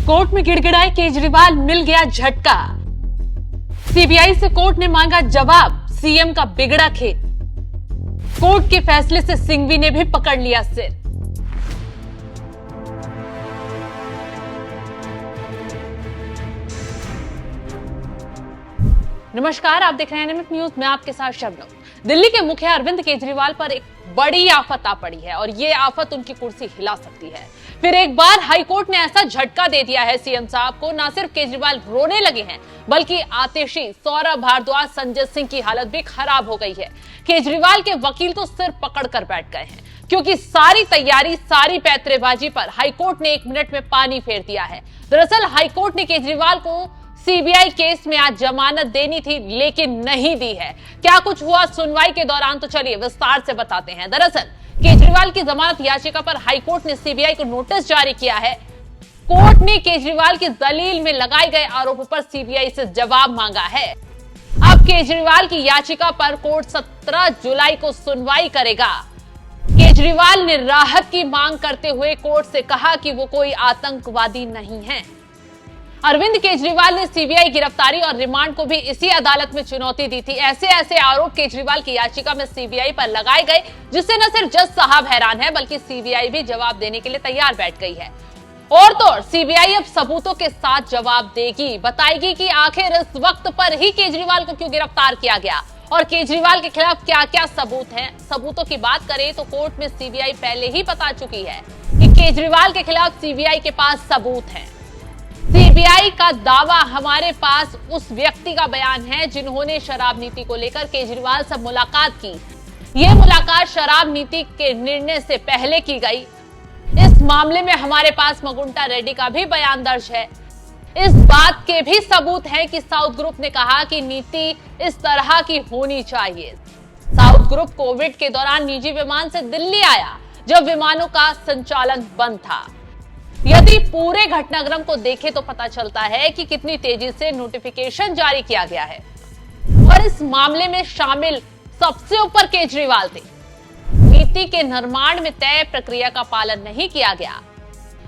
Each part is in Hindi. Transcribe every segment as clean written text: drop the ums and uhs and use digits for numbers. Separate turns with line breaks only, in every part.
कोर्ट में गिड़गिड़ाए केजरीवाल, मिल गया झटका। सीबीआई से कोर्ट ने मांगा जवाब, सीएम का बिगड़ा खेल। कोर्ट के फैसले से सिंघवी ने भी पकड़ लिया सिर। नमस्कार, आप देख रहे हैं एनएमएफ न्यूज में आपके साथ शबनम। दिल्ली के मुखिया अरविंद केजरीवाल पर एक बड़ी आफत आ पड़ी है और ये आफत उनकी कुर्सी हिला सकती है। फिर एक बार हाईकोर्ट ने ऐसा झटका दे दिया है सीएम साहब को, ना सिर्फ केजरीवाल रोने लगे हैं बल्कि आतिशी सौरभ भारद्वाज, संजय सिंह की हालत भी खराब हो गई है। केजरीवाल के वकील तो सिर पकड़ कर बैठ गए हैं क्योंकि सारी तैयारी, सारी पैंतरेबाजी पर हाईकोर्ट ने 1 मिनट में पानी फेर दिया है। दरअसल हाईकोर्ट ने केजरीवाल को सीबीआई केस में आज जमानत देनी थी लेकिन नहीं दी है। क्या कुछ हुआ सुनवाई के दौरान, तो चलिए विस्तार से बताते हैं। दरअसल केजरीवाल की जमानत याचिका पर हाईकोर्ट ने सीबीआई को नोटिस जारी किया है। कोर्ट ने केजरीवाल की दलील में लगाए गए आरोपों पर सीबीआई से जवाब मांगा है। अब केजरीवाल की याचिका पर कोर्ट 17 जुलाई को सुनवाई करेगा। केजरीवाल ने राहत की मांग करते हुए कोर्ट से कहा कि वो कोई आतंकवादी नहीं है। अरविंद केजरीवाल ने सीबीआई गिरफ्तारी और रिमांड को भी इसी अदालत में चुनौती दी थी। ऐसे आरोप केजरीवाल की याचिका में सीबीआई पर लगाए गए, जिससे न सिर्फ जज साहब हैरान है बल्कि सीबीआई भी जवाब देने के लिए तैयार बैठ गई है। और तो सीबीआई अब सबूतों के साथ जवाब देगी, बताएगी कि आखिर इस वक्त पर ही केजरीवाल को क्यों गिरफ्तार किया गया और केजरीवाल के खिलाफ क्या क्या सबूत हैं। सबूतों की बात करें तो कोर्ट में सीबीआई पहले ही बता चुकी है कि केजरीवाल के खिलाफ सीबीआई के पास सबूत हैं। सीबीआई का दावा, हमारे पास उस व्यक्ति का बयान है जिन्होंने शराब नीति को लेकर केजरीवाल से मुलाकात की। यह मुलाकात शराब नीति के निर्णय से पहले की गई। इस मामले में हमारे पास मगुंटा रेड्डी का भी बयान दर्ज है। इस बात के भी सबूत है कि साउथ ग्रुप ने कहा कि नीति इस तरह की होनी चाहिए। साउथ ग्रुप कोविड के दौरान निजी विमान से दिल्ली आया जब विमानों का संचालन बंद था। यदि पूरे घटनाक्रम को देखें तो पता चलता है कि कितनी तेजी से नोटिफिकेशन जारी किया गया है और इस मामले में शामिल सबसे ऊपर केजरीवाल थे। नीति के निर्माण में तय प्रक्रिया का पालन नहीं किया गया।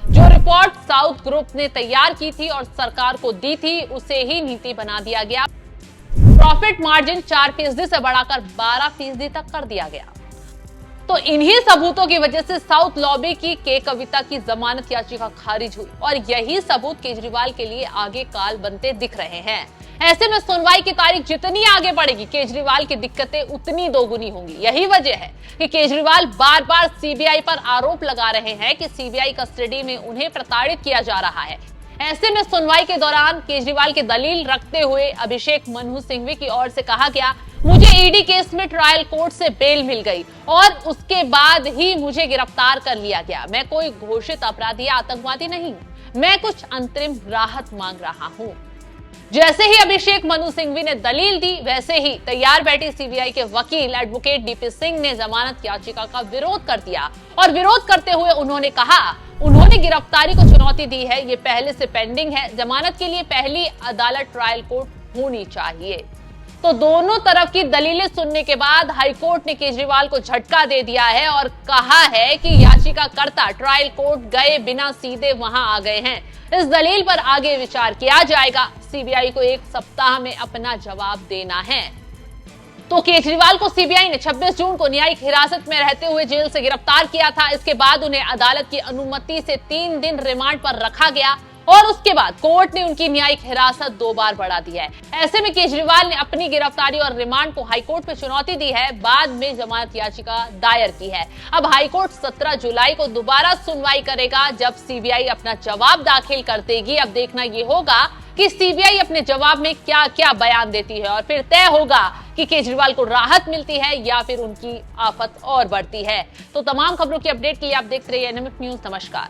जो रिपोर्ट साउथ ग्रुप ने तैयार की थी और सरकार को दी थी, उसे ही नीति बना दिया गया। प्रॉफिट मार्जिन 4% से बढ़ाकर 12% तक कर दिया गया। तो इन्हीं सबूतों की वजह से साउथ लॉबी की के कविता की जमानत याचिका खारिज हुई और यही सबूत केजरीवाल के लिए आगे काल बनते दिख रहे हैं। ऐसे में सुनवाई की तारीख जितनी आगे बढ़ेगी, केजरीवाल की दिक्कतें उतनी दोगुनी होंगी। यही वजह है कि केजरीवाल बार बार सीबीआई पर आरोप लगा रहे हैं कि सीबीआई कस्टडी में उन्हें प्रताड़ित किया जा रहा है। ऐसे में सुनवाई के दौरान केजरीवाल की दलील रखते हुए अभिषेक मनु सिंघवी की ओर से कहा गया, मुझे ईडी केस में ट्रायल कोर्ट से बेल मिल गई और उसके बाद ही मुझे गिरफ्तार कर लिया गया। मैं कोई घोषित अपराधी या आतंकवादी नहीं, मैं कुछ अंतरिम राहत मांग रहा हूं। जैसे ही अभिषेक मनु सिंघवी ने दलील दी, वैसे ही तैयार बैठी सीबीआई के वकील एडवोकेट डीपी सिंह ने जमानत याचिका का विरोध कर दिया और विरोध करते हुए उन्होंने कहा, उन्होंने गिरफ्तारी को चुनौती दी है, ये पहले से पेंडिंग है। जमानत के लिए पहली अदालत ट्रायल कोर्ट होनी चाहिए। तो दोनों तरफ की दलीलें सुनने के बाद हाईकोर्ट ने केजरीवाल को झटका दे दिया है और कहा है कि याचिकाकर्ता ट्रायल कोर्ट गए बिना सीधे वहां आ गए हैं। इस दलील पर आगे विचार किया जाएगा। सीबीआई को 1 सप्ताह में अपना जवाब देना है। तो केजरीवाल को सीबीआई ने 26 जून को न्यायिक हिरासत में रहते हुए जेल से गिरफ्तार किया था। इसके बाद उन्हें अदालत की अनुमति से 3 दिन रिमांड पर रखा गया और उसके बाद कोर्ट ने उनकी न्यायिक हिरासत 2 बार बढ़ा दी है। ऐसे में केजरीवाल ने अपनी गिरफ्तारी और रिमांड को हाईकोर्ट में चुनौती दी है, बाद में जमानत याचिका दायर की है। अब हाईकोर्ट 17 जुलाई को दोबारा सुनवाई करेगा जब सीबीआई अपना जवाब दाखिल कर देगी। अब देखना यह होगा कि सीबीआई अपने जवाब में क्या क्या बयान देती है और फिर तय होगा कि केजरीवाल को राहत मिलती है या फिर उनकी आफत और बढ़ती है। तो तमाम खबरों की अपडेट के लिए आप देखते रहिए एनएमएफ न्यूज। नमस्कार।